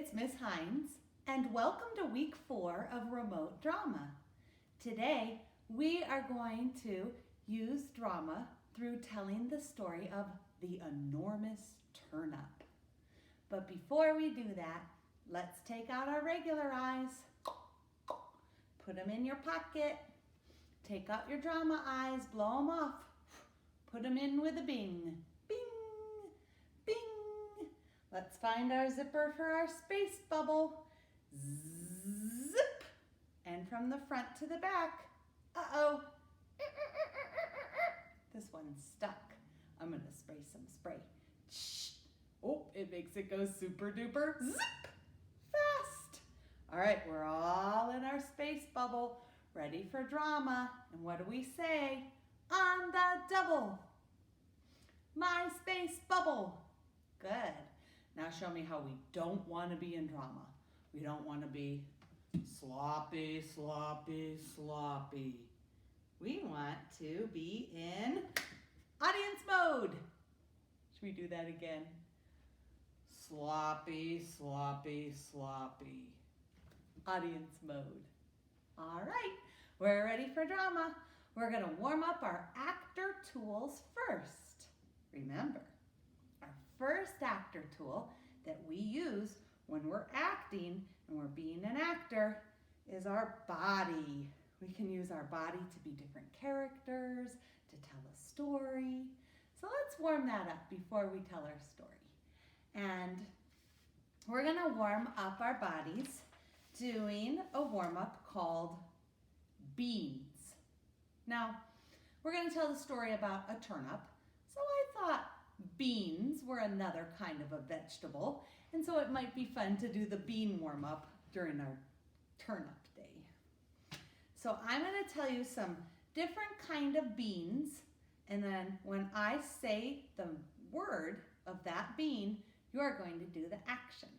it's Miss Hines, and welcome to week 4 of remote drama. Today, we are going to use drama through telling the story of the enormous turnip. But before we do that, let's take out our regular eyes, put them in your pocket, take out your drama eyes, blow them off, put them in with a bing, bing, bing. Let's find our zipper for our space bubble. Zip! And from the front to the back. Uh-oh. This one's stuck. I'm gonna spray some spray. Shh. Oh, it makes it go super duper zip! Fast. All right, we're all in our space bubble, ready for drama. And what do we say? On the double. My space bubble. Good. Now show me how we don't want to be in drama. We don't want to be sloppy, sloppy, sloppy. We want to be in audience mode. Should we do that again? Sloppy, sloppy, sloppy. Audience mode. All right, we're ready for drama. We're going to warm up our actor tools first. Remember, our first actor tool that we use when we're acting and we're being an actor is our body. We can use our body to be different characters, to tell a story. So let's warm that up before we tell our story. And we're going to warm up our bodies doing a warm-up called beans. Now, we're going to tell the story about a turnip. So I thought beans were another kind of a vegetable, and so it might be fun to do the bean warm-up during our turnip day. So I'm going to tell you some different kind of beans, and then when I say the word of that bean, you're going to do the action.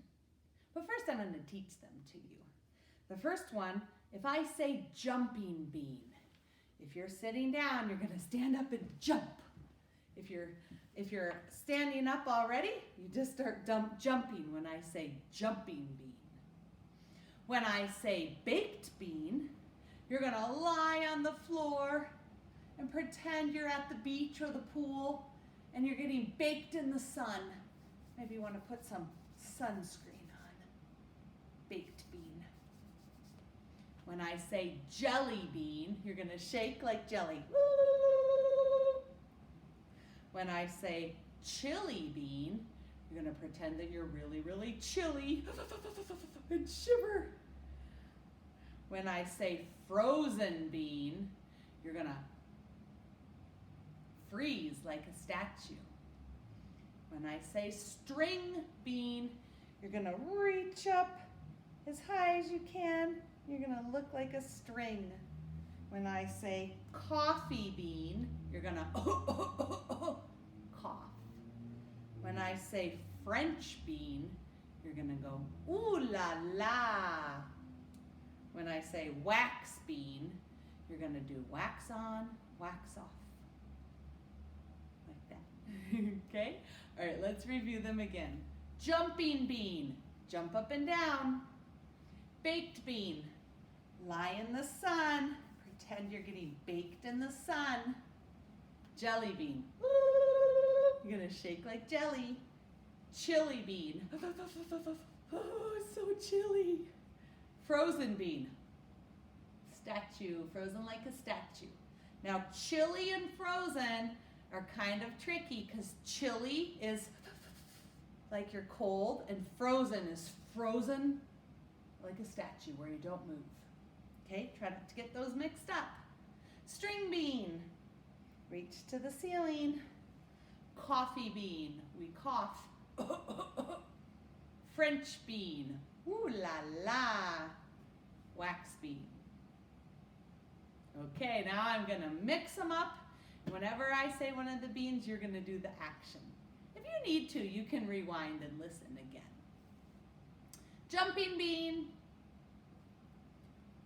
But first I'm going to teach them to you. The first one, if I say jumping bean, if you're sitting down, you're going to stand up and jump. If you're standing up already, you just start jumping when I say jumping bean. When I say baked bean, you're going to lie on the floor and pretend you're at the beach or the pool and you're getting baked in the sun. Maybe you want to put some sunscreen on. Baked bean. When I say jelly bean, you're going to shake like jelly. When I say chili bean, you're going to pretend that you're really, really chilly and shiver. When I say frozen bean, you're going to freeze like a statue. When I say string bean, you're going to reach up as high as you can. You're going to look like a string. When I say coffee bean, you're going to cough. When I say French bean, you're going to go ooh la la. When I say wax bean, you're going to do wax on, wax off. Like that. Okay? All right, let's review them again. Jumping bean, jump up and down. Baked bean, lie in the sun. Pretend you're getting baked in the sun. Jelly bean, you're gonna shake like jelly. Chili bean, oh, it's so chilly. Frozen bean, statue, frozen like a statue. Now chili and frozen are kind of tricky because chili is like you're cold and frozen is frozen like a statue where you don't move. Okay, try not to get those mixed up. String bean, reach to the ceiling. Coffee bean, we cough. French bean, ooh la la. Wax bean. Okay, now I'm gonna mix them up. Whenever I say one of the beans, you're gonna do the action. If you need to, you can rewind and listen again. Jumping bean,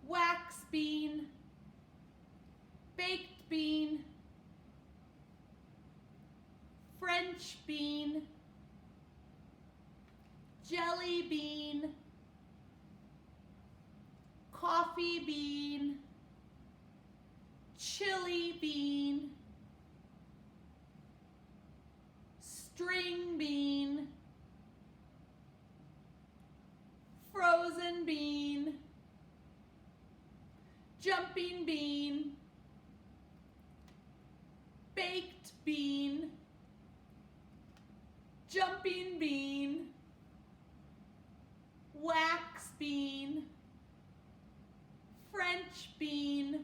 wax bean, baked bean, French bean, jelly bean, coffee bean, chili bean, string bean, frozen bean, jumping bean, baked bean, jumping bean, wax bean, French bean,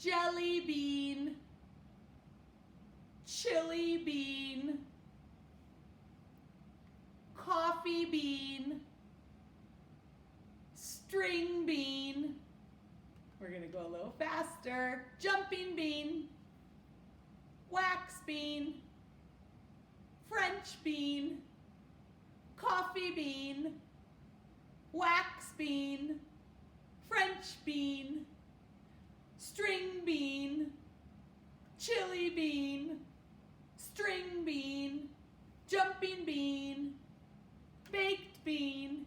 jelly bean, chili bean, coffee bean, string bean. We're gonna go a little faster. Jumping bean, wax bean, French bean, coffee bean, wax bean, French bean, string bean, chili bean, string bean, jumping bean, baked bean,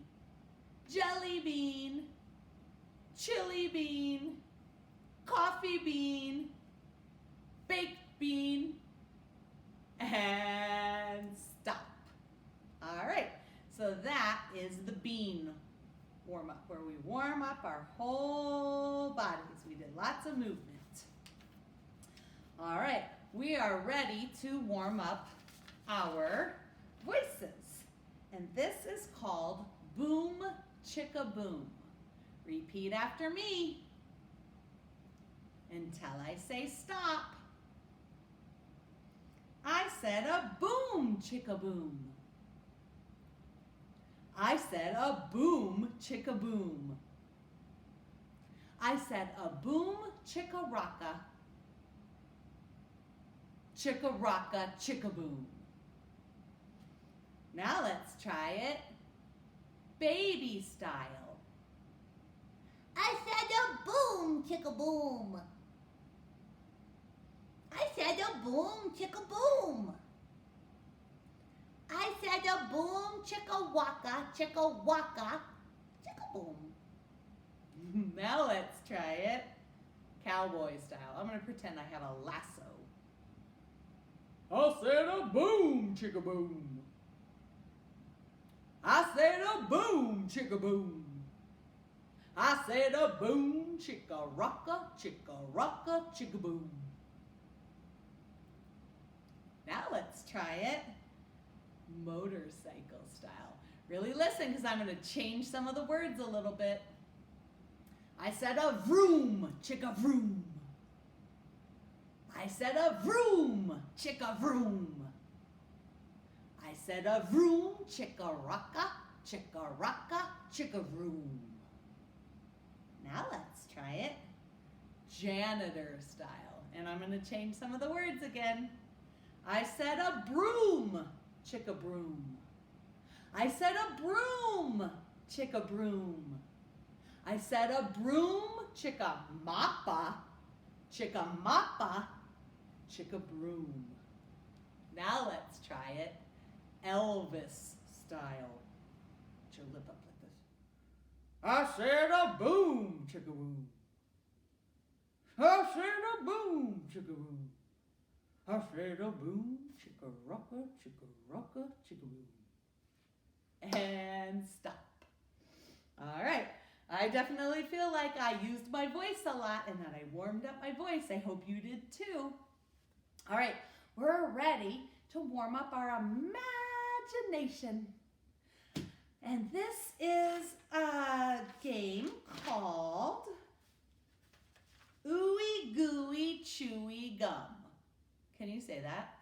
jelly bean, chili bean, coffee bean, baked bean, and stop. All right, so that is the bean warm-up, where we warm up our whole bodies. We did lots of movement. All right, we are ready to warm up our voices. And this is called Boom Chicka Boom. Repeat after me until I say stop. I said a boom chicka boom. I said a boom chicka boom. I said a boom chicka rocka. Chicka rocka chicka boom. Now let's try it baby style. I said a boom, chicka boom. I said a boom, chicka boom. I said a boom, chicka waka, chicka boom. Now let's try it cowboy style. I'm going to pretend I have a lasso. I said a boom, chicka boom. I said a boom, chicka boom. I said a boom, chicka rocka, chicka boom. Now let's try it motorcycle style. Really listen, because I'm going to change some of the words a little bit. I said a vroom, chicka vroom. I said a vroom, chicka vroom. I said a vroom, chicka rocka, chicka vroom. Now let's try it janitor style. And I'm going to change some of the words again. I said a broom, chicka broom. I said a broom, chicka broom. I said a broom, chicka moppa, chicka broom. Now let's try it Elvis style. Put your lip up like this. I said a boom, chicka boom. I said a boom, chicka boom. I said a boom, chicka rocka, chicka boom. And stop. All right. I definitely feel like I used my voice a lot and that I warmed up my voice. I hope you did too. All right. We're ready to warm up our imagination. And this is a game called Ooey Gooey Chewy Gum. Can you say that?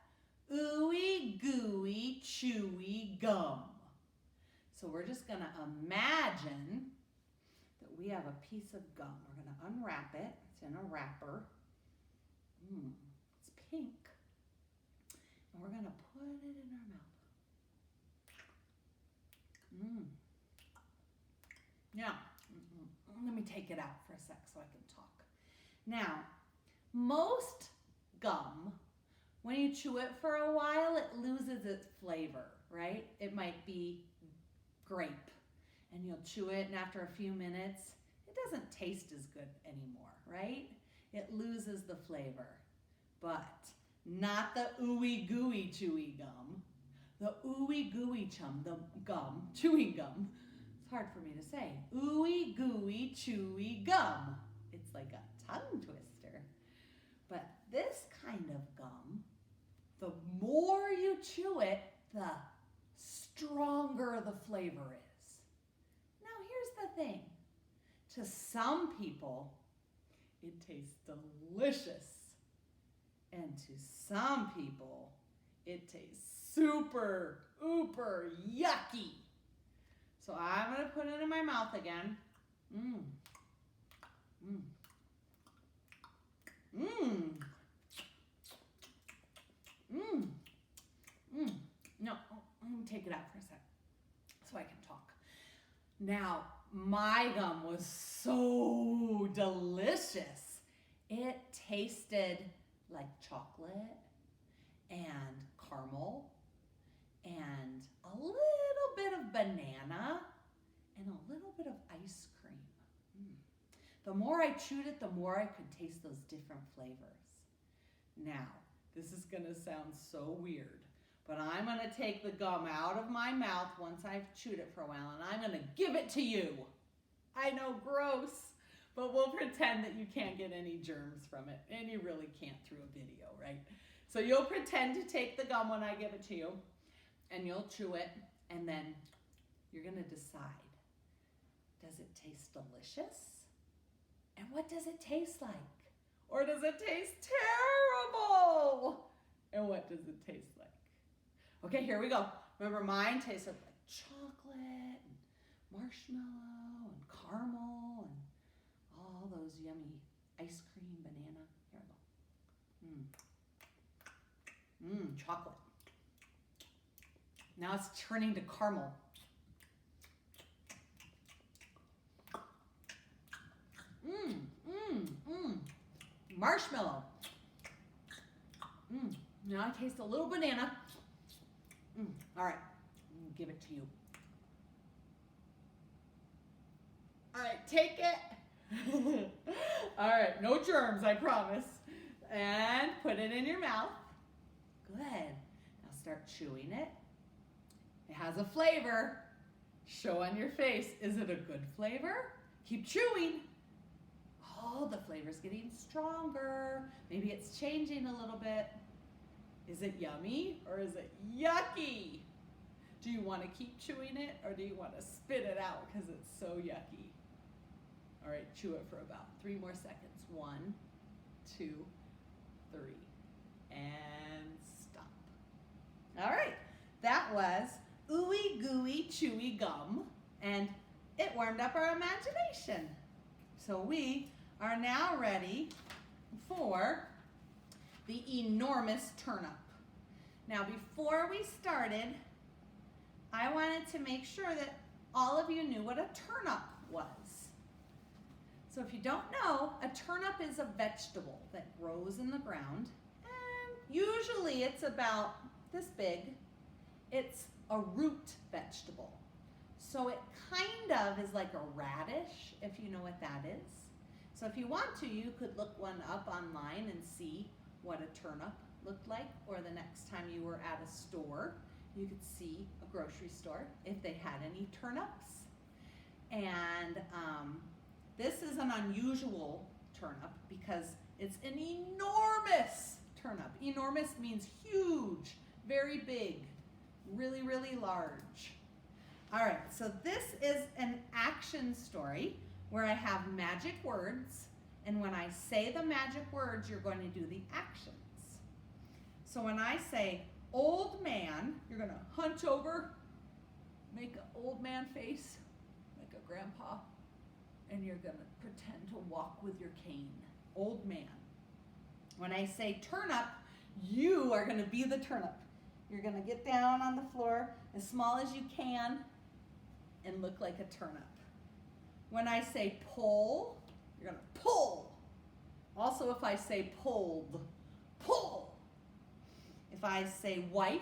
Ooey Gooey Chewy Gum. So we're just going to imagine that we have a piece of gum. We're going to unwrap it. It's in a wrapper. It's pink. And we're going to put it in our mouth. Now, let me take it out for a sec so I can talk. Now, most gum, when you chew it for a while, it loses its flavor, right? It might be grape. and you'll chew it, and after a few minutes, it doesn't taste as good anymore, right? It loses the flavor. But not the ooey gooey chewy gum. The ooey gooey chewing gum. It's hard for me to say. Ooey gooey chewy gum. It's like a tongue twister. But this kind of gum, the more you chew it, the stronger the flavor is. Now here's the thing. To some people, it tastes delicious. And to some people, it tastes super, ooper yucky. So I'm going to put it in my mouth again. Mmm. Mmm. Mmm. Mmm. Mmm. No, let me take it out for a sec so I can talk. Now, my gum was so delicious. It tasted like chocolate and caramel and a little bit of banana and a little bit of ice cream. The more I chewed it, the more I could taste those different flavors. Now, this is going to sound so weird, but I'm going to take the gum out of my mouth once I've chewed it for a while, and I'm going to give it to you. I know, gross, but we'll pretend that you can't get any germs from it, and you really can't through a video, right? So you'll pretend to take the gum when I give it to you, and you'll chew it, and then you're going to decide, does it taste delicious? And what does it taste like? Or does it taste terrible? And what does it taste like? Okay, here we go. Remember, mine tasted like chocolate and marshmallow and caramel and all those yummy ice cream, banana. Here we go. Chocolate. Now it's turning to caramel. Marshmallow. Now I taste a little banana. All right, I'm gonna give it to you. All right, take it. All right, no germs, I promise. And put it in your mouth. Good. Now start chewing it. It has a flavor. Show on your face. Is it a good flavor? Keep chewing. Oh, the flavor's getting stronger. Maybe it's changing a little bit. Is it yummy or is it yucky? Do you want to keep chewing it or do you want to spit it out because it's so yucky? All right, chew it for about 3 more seconds. 1, 2, 3, and stop. All right, that was ooey gooey chewy gum, and it warmed up our imagination. So we are now ready for the enormous turnip. Now, before we started, I wanted to make sure that all of you knew what a turnip was. So if you don't know, a turnip is a vegetable that grows in the ground, and usually it's about this big. It's a root vegetable. So it kind of is like a radish, if you know what that is. So if you want to, you could look one up online and see what a turnip looked like, or the next time you were at a store, you could see a grocery store if they had any turnips. And this is an unusual turnip because it's an enormous turnip. Enormous means huge, very big, really, really large. All right, so this is an action story where I have magic words, and when I say the magic words, you're going to do the actions. So when I say old man, you're going to hunch over, make an old man face, like a grandpa, and you're going to pretend to walk with your cane. Old man. When I say turnip, you are going to be the turnip. You're going to get down on the floor as small as you can and look like a turnip. When I say pull, you're going to pull. Also, if I say pulled, pull. If I say wife,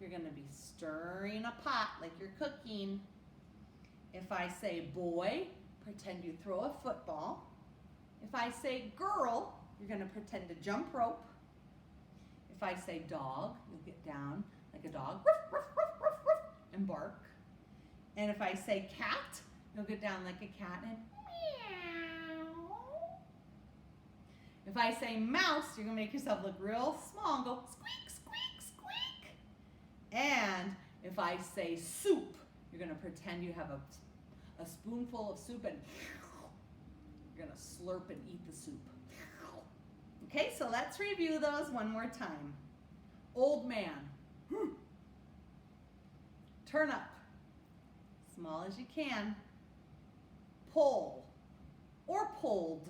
you're going to be stirring a pot like you're cooking. If I say boy, pretend you throw a football. If I say girl, you're going to pretend to jump rope. If I say dog, you'll get down like a dog, ruff, ruff, ruff, ruff, ruff, and bark. And if I say cat, you'll get down like a cat and meow. If I say mouse, you're going to make yourself look real small and go squeak, squeak, squeak. And if I say soup, you're going to pretend you have a spoonful of soup and you're going to slurp and eat the soup. Okay, so let's review those one more time. Old man. Turnip. Small as you can. Pull or pulled.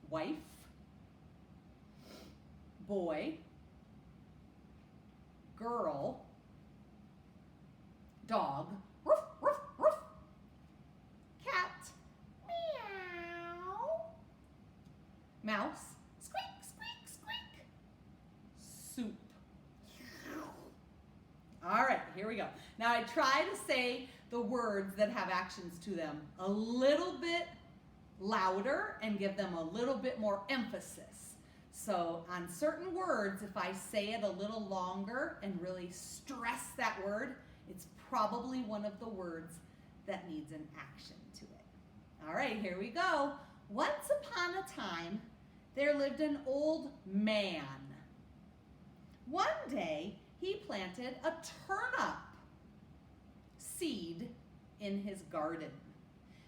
Wife. Boy. Girl. Dog. Ruff, ruff, ruff. Cat. Meow. Mouse. Squeak, squeak, squeak. Soup. All right, here we go. Now I try to say the words that have actions to them a little bit louder and give them a little bit more emphasis. So on certain words, if I say it a little longer and really stress that word, it's probably one of the words that needs an action to it. All right, here we go. Once upon a time, there lived an old man. One day, he planted a turnip seed in his garden.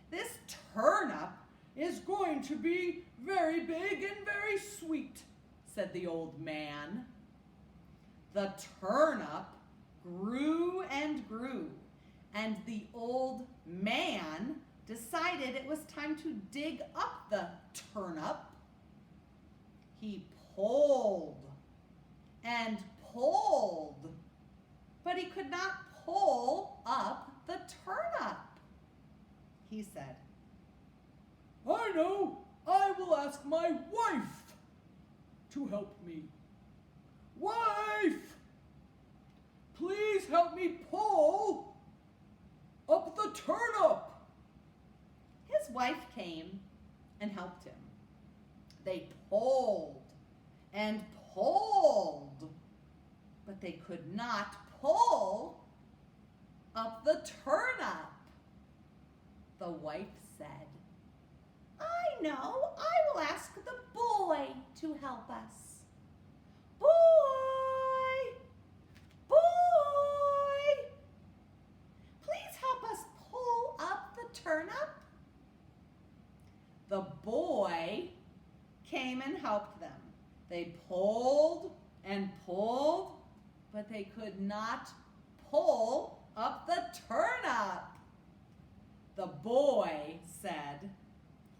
This turnip is going to be very big and very sweet, said the old man. The turnip grew and grew, and the old man decided it was time to dig up the turnip. He pulled and pulled, but he could not pull up the turnip. He said, I know, I will ask my wife to help me. Wife, please help me pull up the turnip. His wife came and helped him. They pulled and pulled, but they could not pull up the turnip. The wife said, I know, I will ask the boy to help us. Boy, boy, please help us pull up the turnip. The boy came and helped them. They pulled and pulled, but they could not pull up the turnip. The boy said,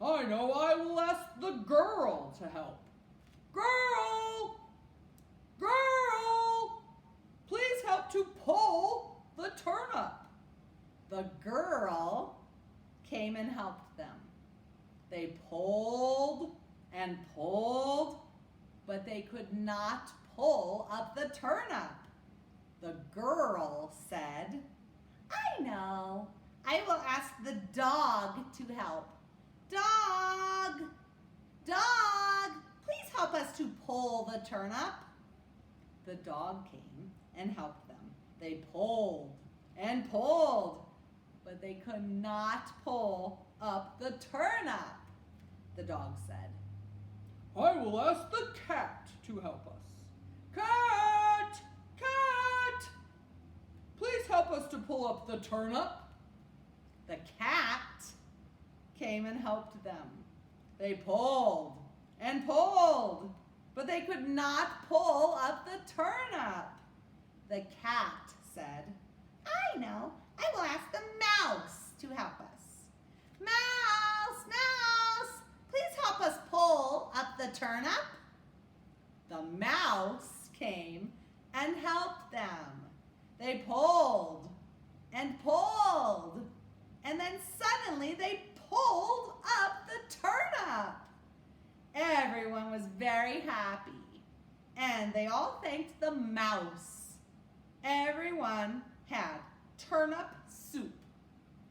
I know, I will ask the girl to help. Girl, girl, please help to pull the turnip. The girl came and helped them. They pulled and pulled, but they could not pull up the turnip. The girl said, I know, I will ask the dog to help. Dog, dog, please help us to pull the turnip. The dog came and helped them. They pulled and pulled, but they could not pull up the turnip. The dog said, I will ask the cat to help us. Cat, cat, please help us to pull up the turnip. The cat came and helped them. They pulled and pulled, but they could not pull up the turnip. The cat said, I know, I will ask the mouse to help us. Mouse, mouse, please help us pull up the turnip. The mouse came and helped them. They pulled and pulled, and then suddenly they pulled up the turnip. Everyone was very happy, and they all thanked the mouse. Everyone had turnip soup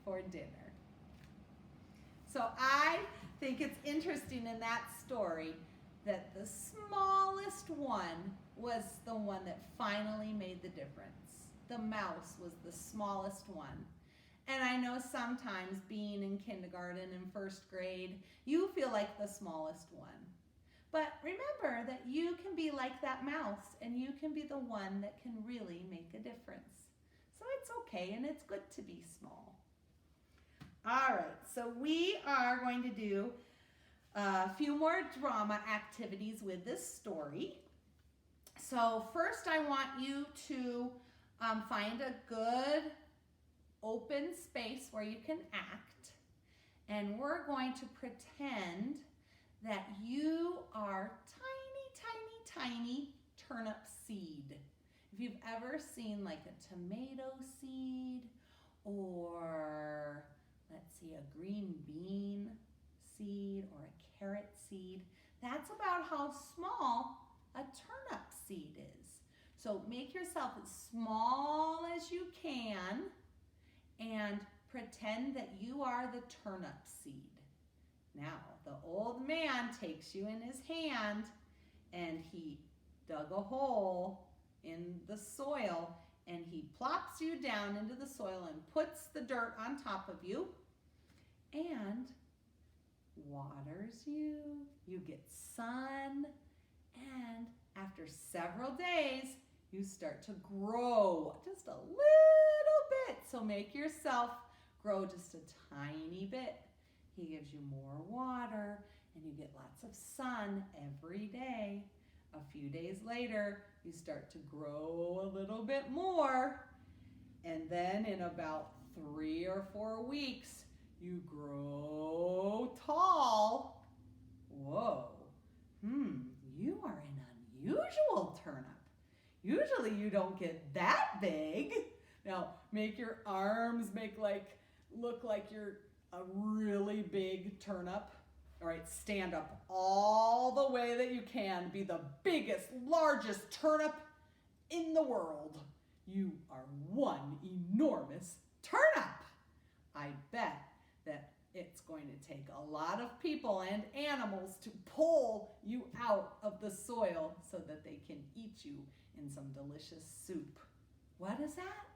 for dinner. So I think it's interesting in that story that the smallest one was the one that finally made the difference. The mouse was the smallest one. And I know sometimes being in kindergarten and first grade, you feel like the smallest one. But remember that you can be like that mouse and you can be the one that can really make a difference. So it's okay and it's good to be small. All right, so we are going to do a few more drama activities with this story. So first I want you to find a good open space where you can act. And we're going to pretend that you are tiny turnip seed. If you've ever seen like a tomato seed or let's see, a green bean seed or a carrot seed, that's about how small a turnip seed is. So make yourself as small as you can and pretend that you are the turnip seed. Now, the old man takes you in his hand and he dug a hole in the soil and he plops you down into the soil and puts the dirt on top of you and waters you. You get sun, and after several days, you start to grow just a little bit. So make yourself grow just a tiny bit. He gives you more water and you get lots of sun every day. A few days later, you start to grow a little bit more. And then in about 3 or 4 weeks, you grow tall. Whoa, you are an unusual turnip. Usually you don't get that big. Now make your arms look like you're a really big turnip. All right, stand up all the way that you can. Be the biggest, largest turnip in the world. You are one enormous turnip. I bet that it's going to take a lot of people and animals to pull you out of the soil so that they can eat you in some delicious soup. What is that?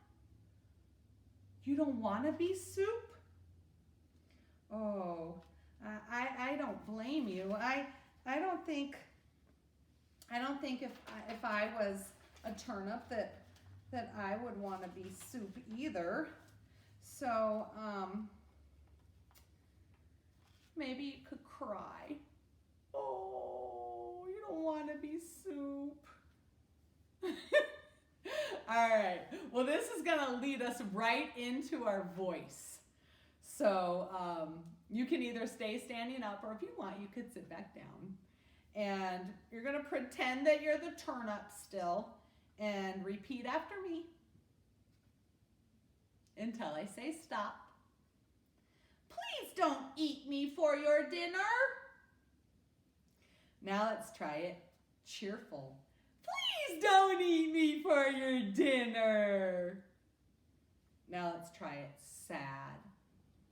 You don't want to be soup? Oh, I don't blame you. I don't think if I was a turnip that I would want to be soup either. So maybe you could cry. Oh, you don't want to be soup. All right. Well, this is going to lead us right into our voice. So you can either stay standing up, or if you want, you could sit back down. And you're going to pretend that you're the turnip still and repeat after me until I say stop. Please don't eat me for your dinner. Now let's try it cheerful. Please don't eat me for your dinner. Now let's try it sad.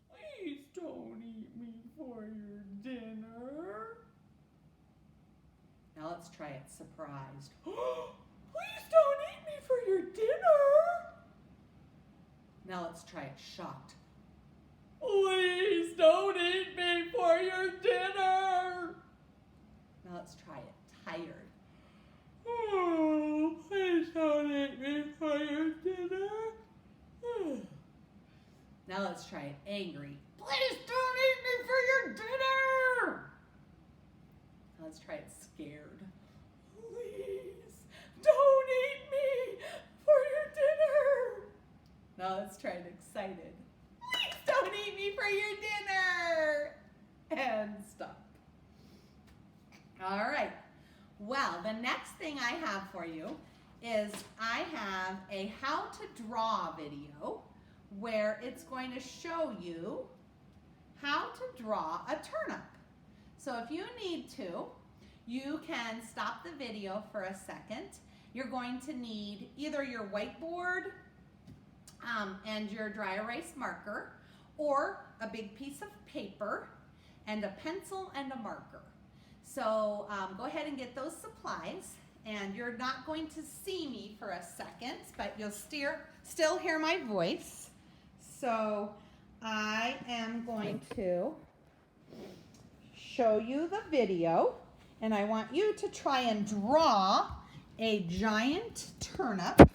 Please don't eat me for your dinner. Now let's try it surprised. Please don't eat me for your dinner. Now let's try it shocked. Please don't eat me for your dinner. Now let's try it tired. Oh, please don't eat me for your dinner. Now let's try it angry. Please don't eat me for your dinner. Now let's try it scared. Please don't eat me for your dinner. Now let's try it excited. Please don't eat me for your dinner. And stop. All right. Well, the next thing I have for you is I have a how to draw video where it's going to show you how to draw a turnip. So if you need to, you can stop the video for a second. You're going to need either your whiteboard and your dry erase marker, or a big piece of paper and a pencil and a marker. So go ahead and get those supplies, and you're not going to see me for a second, but you'll still hear my voice. So I am going to show you the video, and I want you to try and draw a giant turnip